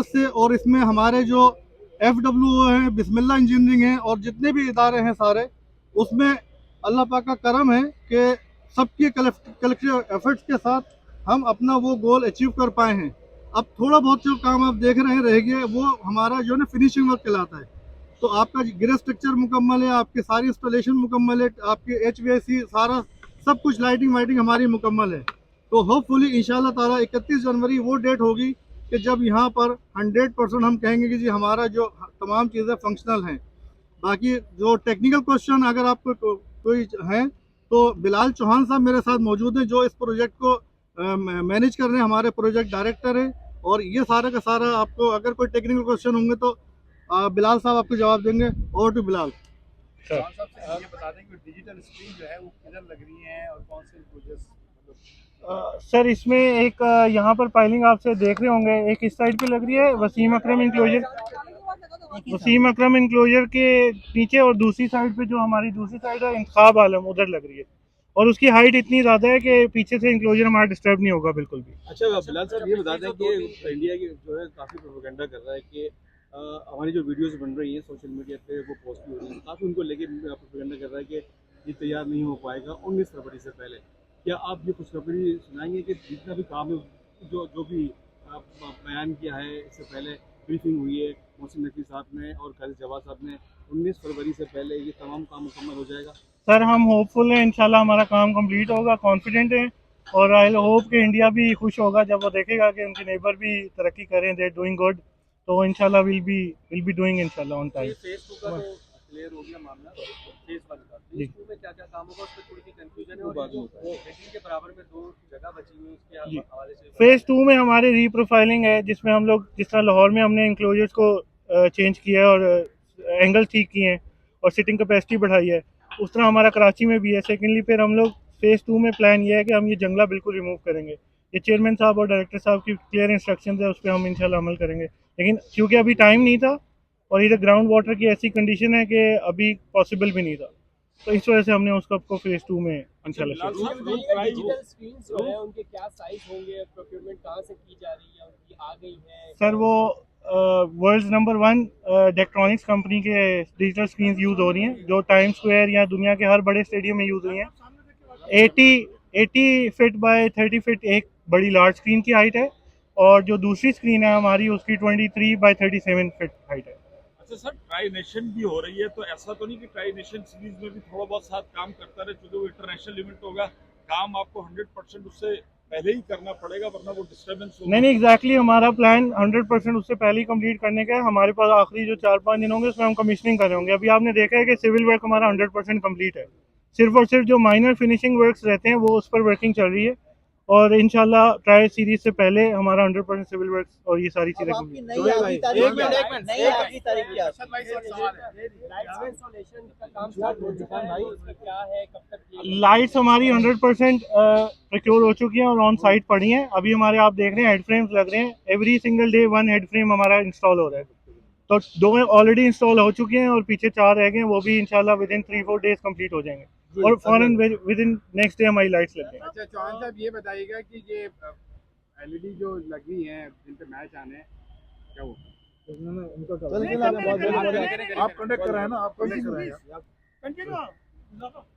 से, और इसमें हमारे जो FWO हैं, बिस्मिल्लाह इंजीनियरिंग है, और जितने भी इदारे हैं सारे, उसमें अल्लाह पाक का करम है कि सबके कलेक्टिव एफर्ट्स के साथ हम अपना वो गोल अचीव कर पाए हैं। अब थोड़ा बहुत जो काम आप देख रहे हैं रह गया, वो हमारा जो है ना फिनिशिंग वर्क कहलाता है। तो आपका ग्रे स्ट्रक्चर मुकम्मल है, आपकी सारी इंस्टॉलेशन मुकम्मल है, आपके HVAC सारा सब कुछ लाइटिंग वाइटिंग हमारी मुकम्मल है। तो होपफुली इंशाल्लाह ताला 31 जनवरी वो डेट होगी कि जब यहाँ पर 100% हम कहेंगे कि जी हमारा जो तमाम चीज़ें फंक्शनल हैं। बाकी जो टेक्निकल क्वेश्चन अगर आपको कोई है तो बिलाल चौहान साहब मेरे साथ मौजूद हैं, जो इस प्रोजेक्ट को मैनेज कर रहे हैं, हमारे प्रोजेक्ट डायरेक्टर हैं। और ये सारा का सारा आपको अगर कोई टेक्निकल क्वेश्चन होंगे तो बिलाल साहब आपको जवाब देंगे। Over to Bilal. चौहान साहब से ये बता दें कि डिजिटल स्क्रीन जो है वो किधर लग रही है और कौन से प्रोजेक्ट्स सर इसमें एक यहाँ पर पाइलिंग आपसे देख रहे होंगे, एक इस साइड पे लग रही है वसीम अकरम इंक्लोजर के नीचे, और दूसरी साइड पे जो हमारी दूसरी साइड है इंतखाब आलम, उधर लग रही है। और उसकी हाइट इतनी ज़्यादा है कि पीछे से इंक्लोजर हमारा डिस्टर्ब नहीं होगा बिल्कुल भी। अच्छा बिलाल साहब ये बता दें कि इंडिया की जो है काफ़ी प्रोपेगेंडा कर रहा है कि हमारी जो वीडियोस बन रही हैं सोशल मीडिया पे वो पोस्ट भी हो रही हैं, काफ़ी उनको लेके प्रोपेगेंडा कर रहा है कि ये तैयार नहीं हो पाएगा 19 फरवरी से पहले। क्या आप ये खुशखबरी सुनाएंगे कि जितना भी काम है जो भी बयान किया है इससे पहले ब्रीफिंग हुई है मोहसिन नकवी साहब ने और काजी जवाद साहब ने, 19 फरवरी से पहले ये तमाम काम मुकम्मल हो जाएगा? सर हम होपफुल हैं, इंशाल्लाह हमारा काम कंप्लीट होगा, कॉन्फिडेंट है। और आई होप कि इंडिया भी खुश होगा जब वो देखेगा कि उनके नेबर भी तरक्की करें, दे डूइंग गुड। तो इंशाल्लाह विल बी डूइंग इंशाल्लाह ऑन टाइम। फेज 2 का तो क्लियर हो गया मामला, फेज 1 का फेज 2 में क्या क्या काम होगा उस पर थोड़ी सी कंफ्यूजन है, और जो हेडिंग के बराबर में 2 जगह बची हुई है उसके हवाले से फेज 2 में हमारी रीप्रोफाइलिंग है, जिसमें हम लोग जिस तरह लाहौर में हमने इंक्लोजर्स को चेंज किया है और एंगल ठीक किए हैं और सिटिंग कैपेसिटी बढ़ाई है, उस तरह हमारा कराची में भी है। सेकेंडली फिर हम लोग फेज़ 2 में प्लान ये है कि हम ये जंगला बिल्कुल रिमूव करेंगे। ये चेयरमैन साहब और डायरेक्टर साहब की क्लियर इंस्ट्रक्शन है, उस पर हम इंशाल्लाह अमल करेंगे। लेकिन क्योंकि अभी टाइम नहीं था और इधर ग्राउंड वाटर की ऐसी कंडीशन है कि अभी पॉसिबल भी नहीं था, तो इस वजह से हमने उसको आपको फेज़ 2 में इंशाल्लाह। डिजिटल स्क्रीन्स जो है उनके क्या साइज होंगे, प्रोक्योरमेंट कहाँ से की जा रही है, उनकी आ गई है? सर वो वर्ल्ड नंबर 1 डेक्ट्रॉनिक्स कंपनी के डिजिटल स्क्रीन यूज़ हो रही हैं, जो टाइम स्क्वायर या दुनिया के हर बड़े स्टेडियम में यूज़ हुई हैं। 80 फीट बाय 30 फीट एक बड़ी लार्ज स्क्रीन की हाइट है, और जो दूसरी स्क्रीन है हमारी उसकी 23 बाय 37 फीट हाइट है। अच्छा सर, ट्राई नेशन भी हो रही है, तो ऐसा तो नहीं कि ट्राई नेशन सीरीज में भी थोड़ा बहुत साथ काम करता रहे, क्योंकि वो इंटरनेशनल इवेंट होगा, काम आपको 100% उससे पहले ही करना पड़ेगा, वरना वो डिस्टर्बेंस होगा। नहीं एग्जैक्टली हमारा प्लान 100% उससे पहले ही कंप्लीट करने का है। हमारे पास आखिरी जो 4-5 दिन होंगे उसमें हम कमीशनिंग कर रहे होंगे। अभी आपने देखा है कि सिविल वर्क हमारा 100% कंप्लीट है, सिर्फ और सिर्फ जो माइनर फिनिशिंग वर्क्स रहते हैं वो उस पर वर्किंग चल रही है, और इंशाल्लाह ट्राई सीरीज से पहले हमारा 100% सिविल वर्क्स और ये सारी चीज़ें लाइट्स हमारी 100% प्रोक्योर हो चुकी हैं और ऑन साइट पड़ी हैं। अभी हमारे आप देख रहे हैं हेड फ्रेम्स लग रहे हैं, every single day 1 head frame हमारा इंस्टॉल हो रहा है। तो 2 ऑलरेडी इंस्टॉल हो चुके हैं और पीछे 4 रह गए हैं, वो भी इंशाल्लाह विद इन 3-4 डेज कंप्लीट हो जाएंगे, और फौरन विद इन नेक्स्ट डे हमारी लाइट्स लग जाएंगी। अच्छा चौहान साहब ये बताइएगा कि ये LED जो लगी हैं जिन पे मैच आने हैं, क्या वो आप कंडक्ट कराए ना, आप कंडक्ट कराए।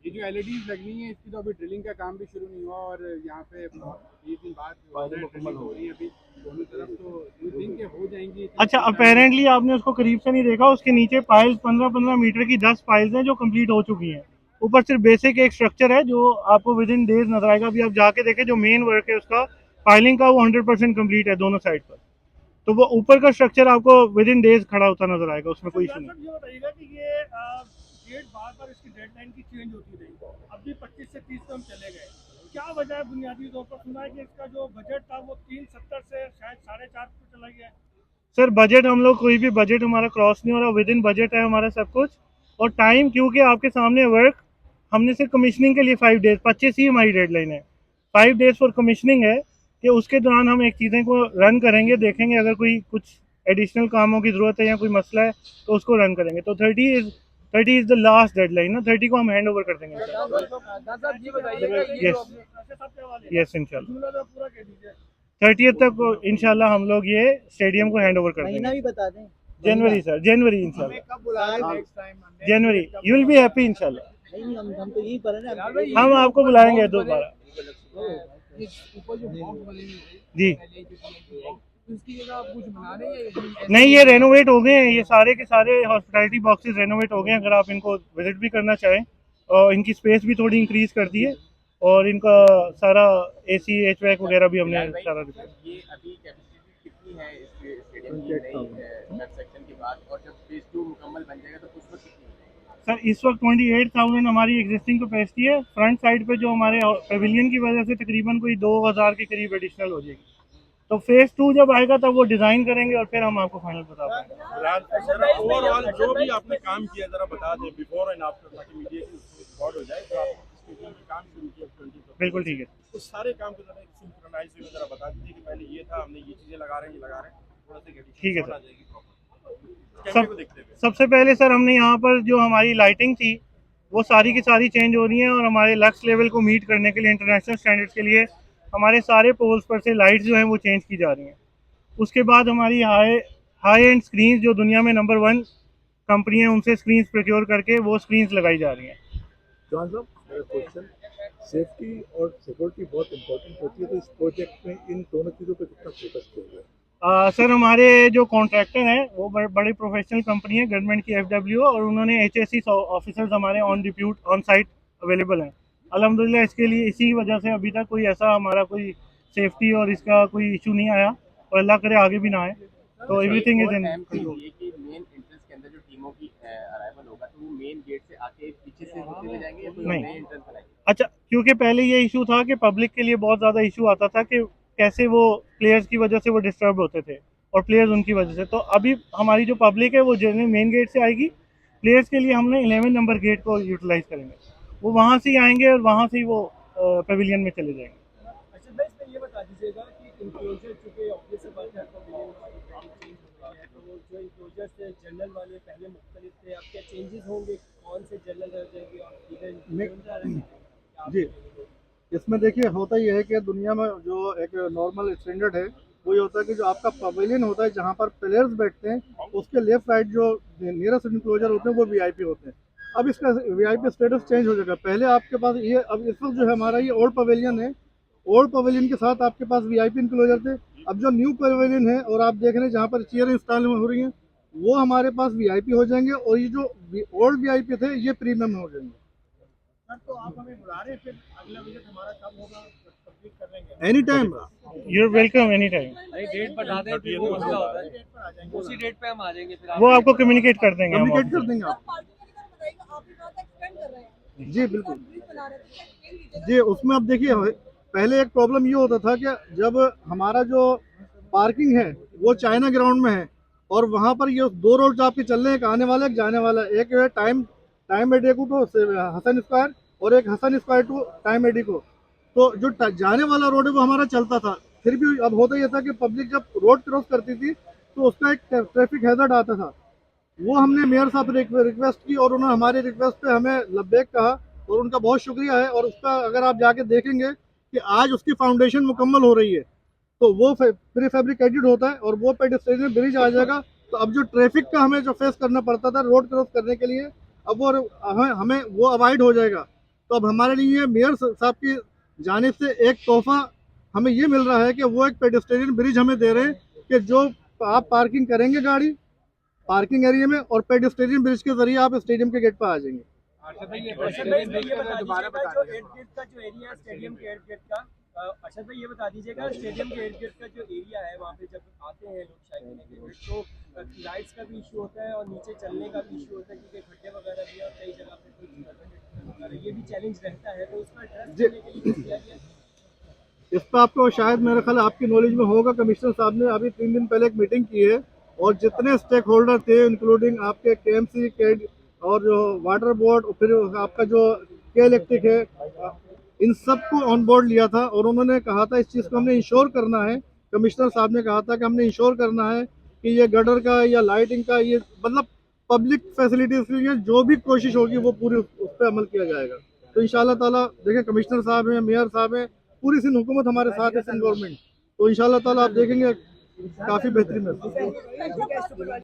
ये जो LEDs लगनी है इसकी तो अभी ड्रिलिंग का काम भी शुरू नहीं हुआ, और यहाँ पे 20 दिन बाद मुकम्मल हो रही है अभी दोनों तरफ, तो दिन के हो जाएंगी। अच्छा अपेरेंटली आपने उसको करीब से नहीं देखा, उसके नीचे पाइल्स 15-15 मीटर की 10 पाइल्स हैं जो कंप्लीट हो चुकी हैं। ऊपर सिर्फ बेसिक एक स्ट्रक्चर है जो आपको विद इन डेज नजर आएगा। अभी आप जाके देखें, जो मेन वर्क है उसका पाइलिंग का वो 100% कंप्लीट है दोनों साइड पर, तो वो ऊपर का स्ट्रक्चर आपको विद इन डेज खड़ा होता नजर आएगा, उसमें कोई इशू नहीं। ये बताइएगा कि ये डेट बार इसकी डेडलाइन की चेंज होती रही, अभी 25 से 30 पे हम चले गए, क्या वजह है? बुनियादी तौर पर सुना है कि इसका जो बजट था वो 370 से शायद 4.5 पे चला गया है। सर बजट हम लोग कोई भी बजट हमारा क्रॉस नहीं हो रहा, विद इन बजट है हमारा सब कुछ। और टाइम क्योंकि आपके सामने वर्क हमने सिर्फ कमीशनिंग के लिए 5 डेज, 25 ही हमारी डेडलाइन है, 5 डेज फॉर कमीशनिंग है, कि उसके दौरान हम एक चीज़ें को रन करेंगे, देखेंगे अगर कोई कुछ एडिशनल कामों की ज़रूरत है या कोई मसला है तो उसको रन करेंगे। तो 30 इज़ द लास्ट डेडलाइन ना, 30 को हम हैंड ओवर कर देंगे। यस इंशाल्लाह। 30th तक इंशाल्लाह हम लोग ये स्टेडियम को हैंड ओवर कर महीना देंगे। भी बता दें। जनवरी सर, जनवरी इंशाल्लाह, कब बुलाया next time? January. You will be happy इंशाल्लाह। नहीं हम तो यही पर है ना। हम आपको बुलाएंगे दोबारा ऊपर जो बॉक्स बने हुए हैं जी। पहले जो TNT है, उसकी जगह आप कुछ बना रहे हैं या नहीं, ये रेनोवेट हो गए हैं, ये सारे के सारे हॉस्पिटैलिटी बॉक्सेस रेनोवेट हो गए हैं। अगर आप इनको विजिट भी करना चाहें, और इनकी स्पेस भी थोड़ी इंक्रीज कर दी है, और इनका सारा AC HVAC वगैरह भी हमने सारा रिपेयर। ये अभी कैपेसिटी कितनी है इस स्टेडियम की नई कंस्ट्रक्शन के बाद, और जब फेज 2 मुकम्मल बन जाएगा तो उस वक्त कितनी हो जाएगी? सर इस वक्त 28,000 हमारी एग्जिस्टिंग कैपेसिटी है। फ्रंट साइड पे जो हमारे पेविलियन की वजह से तकरीबन कोई 2,000 के करीब एडिशनल हो जाएगी। तो फेज 2 जब आएगा तब वो डिजाइन करेंगे और फिर हम आपको फाइनल बता पाएंगे। ओवरऑल जो भी आपने काम किया जरा बता दें बिफोर एंड आफ्टर, ताकि मीडिया की रिकॉर्ड हो जाए। तो आप स्टेडियम के काम शुरू किया 20 बिल्कुल ठीक है। उस सारे काम को जरा सिंक्रोनाइज में जरा बता दीजिए कि पहले ये था, हमने ये चीजें लगा रहे हैं, ये लगा रहे हैं, थोड़ा सा ठीक है सर। आ जाएगी प्रॉपर कैमरे को देखते हुए। सबसे पहले सर हमने यहाँ पर जो हमारी लाइटिंग थी वो सारी की सारी चेंज हो रही है, और हमारे लक्स लेवल को मीट करने के लिए, इंटरनेशनल स्टैंडर्ड्स के लिए हमारे सारे पोल्स पर से लाइट्स जो हैं वो चेंज की जा रही हैं। उसके बाद हमारी हाई एंड स्क्रीन्स जो दुनिया में नंबर 1 कंपनी है उनसे स्क्रीन्स प्रोक्योर करके वो स्क्रीन्स लगाई जा रही हैं। जॉन साहब, मेरा क्वेश्चन, सेफ्टी और सिक्योरिटी बहुत इंपॉर्टेंट होती है, तो इस प्रोजेक्ट में इन दोनों चीज़ों पर कितना फोकस किया गया है? सर हमारे जो कॉन्ट्रैक्टर हैं वो बड़ी प्रोफेशनल कंपनी है गवर्नमेंट की FWO, और उन्होंने HSE ऑफिसर्स हमारे on duty on site available हैं अल्हम्दुलिल्लाह। इसके लिए इसी वजह से अभी तक कोई ऐसा हमारा कोई सेफ्टी और इसका कोई इशू नहीं आया, और अल्लाह करे आगे भी ना आए। तो एवरीथिंग इज इन। ये कि मेन एंट्रेंस के अंदर जो टीमों की अराइवल होगा तो वो मेन गेट से आके पीछे से होते हुए जाएंगे या कोई नहीं। नए एंट्रेंस बनाएंगे? अच्छा, क्योंकि पहले ये इशू था कि पब्लिक के लिए बहुत ज़्यादा इशू आता था कि कैसे वो प्लेयर्स की वजह से वो डिस्टर्ब होते थे और प्लेयर्स उनकी वजह से। तो अभी हमारी जो पब्लिक है वो जनरली मेन गेट से आएगी। प्लेयर्स के लिए हमने 11 नंबर गेट को यूटिलाइज करेंगे, वो वहाँ से ही आएंगे और वहाँ से ही वो पेविलियन में चले जाएंगे। अच्छा भाई, इसमें ये बता दीजिएगा कि इंक्लोजर चूँकि ऑब्वियस सी बात है पवेलियन वाली चेंज हो गई है, तो वो जो इंक्लोजर थे जनरल वाले पहले मुख्तलिफ थे, अब क्या चेंजेस होंगे? कौन से जनरल रह जाएंगे और जी, इसमें देखिए होता ये है कि दुनिया में जो एक नॉर्मल स्टैंडर्ड है वो ये होता है कि जो आपका पवेलियन होता है जहाँ पर प्लेयर्स बैठते हैं उसके लेफ्ट राइट जो नियरेस्ट इंक्लोजर होते हैं वो VIP होते हैं। अब इसका VIP स्टेटस चेंज हो जाएगा। पहले आपके पास ये, अब इस वक्त जो है हमारा ये ओल्ड पवेलियन है, ओल्ड पवेलियन के साथ आपके पास VIP इंक्लोजर थे। अब जो न्यू पवेलियन है और आप देख रहे हैं जहाँ पर चेयर इंस्टॉल हो रही हैं वो हमारे पास VIP हो जाएंगे, और ये जो ओल्ड VIP थे ये प्रीमियम हो जाएंगे। सर तो आप हमें बुला रहे हैं, फिर अगला विजिट हमारा कब होगा? कंप्लीट कर लेंगे any time. You are welcome any time. Date बता दें, फिर वो मसला होता है, डेट पर आ जाएंगे। उसी डेट पे हम आ जाएंगे फिर। वो आपको कम्युनिकेट कर देंगे हम कम्युनिकेट आपको। कर देंगे आप। जी बिल्कुल जी। उसमें अब देखिए पहले एक प्रॉब्लम ये होता था कि जब हमारा जो पार्किंग है वो चाइना ग्राउंड में है और वहाँ पर ये 2 रोड आपके चल रहे हैं, एक आने वाला एक जाने वाला, एक है टाइम एडिको टू हसन स्क्वायर और एक हसन स्क्वायर टू टाइम एडिको। तो जो जाने वाला रोड है वो हमारा चलता था, फिर भी अब होता ये था कि पब्लिक जब रोड क्रॉस करती थी तो उसका एक ट्रैफिक हैजर्ड आता था। वो हमने मेयर साहब रिक्वेस्ट की और उन्होंने हमारे रिक्वेस्ट पे हमें लब्बैक कहा और उनका बहुत शुक्रिया है। और उसका अगर आप जाके देखेंगे कि आज उसकी फाउंडेशन मुकम्मल हो रही है, तो वो प्री फैब्रिकेटेड होता है और वो पेडेस्ट्रियन ब्रिज आ जाएगा। तो अब जो ट्रैफिक का हमें जो फेस करना पड़ता था रोड क्रॉस करने के लिए, अब वो हमें वो अवॉइड हो जाएगा। तो अब हमारे लिए मेयर साहब की जानिब से एक तोहफा हमें ये मिल रहा है कि वो एक पेडेस्ट्रियन ब्रिज हमें दे रहे हैं कि जो आप पार्किंग करेंगे गाड़ी पार्किंग एरिया में और पेडेस्ट्रियन ब्रिज के जरिए आप स्टेडियम के गेट पर आ जाएंगे। अर्शद भाई ये बता दीजिएगा जो इर्द गिर्द का जो एरिया है स्टेडियम के इर्द गिर्द का, अर्शद भाई ये बता दीजिएगा स्टेडियम के इर्द गिर्द का जो एरिया है वहाँ पे जब आते हैं लोग शायद के लिए तो लाइट्स का भी इशू होता है और नीचे चलने का भी इशू होता है क्योंकि खड्डे वगैरह भी और कई जगह पे ये भी चैलेंज रहता है, तो उसका एड्रेस करने के लिए किया गया। इस पर आपको शायद मेरे ख्याल आपकी नॉलेज में होगा, कमिश्नर साहब ने अभी 3 दिन पहले एक मीटिंग की है और जितने स्टेक होल्डर थे इंक्लूडिंग आपके KMC के और जो वाटर बोर्ड और फिर आपका जो के इलेक्ट्रिक है, इन सबको ऑन बोर्ड लिया था और उन्होंने कहा था इस चीज़ को हमने इंश्योर करना है। कमिश्नर साहब ने कहा था कि हमने इंश्योर करना है कि ये गटर का या लाइटिंग का ये मतलब पब्लिक फैसिलिटीज़ के लिए जो भी कोशिश होगी वो पूरी उस पर अमल किया जाएगा। तो इंशाल्लाह ताला देखिए कमिश्नर साहब हैं, मेयर साहब हैं, पूरी सिंध हुकूमत हमारे साथ है, सिंध गवर्नमेंट। तो इंशाल्लाह ताला आप देखेंगे काफ़ी बेहतरीन है।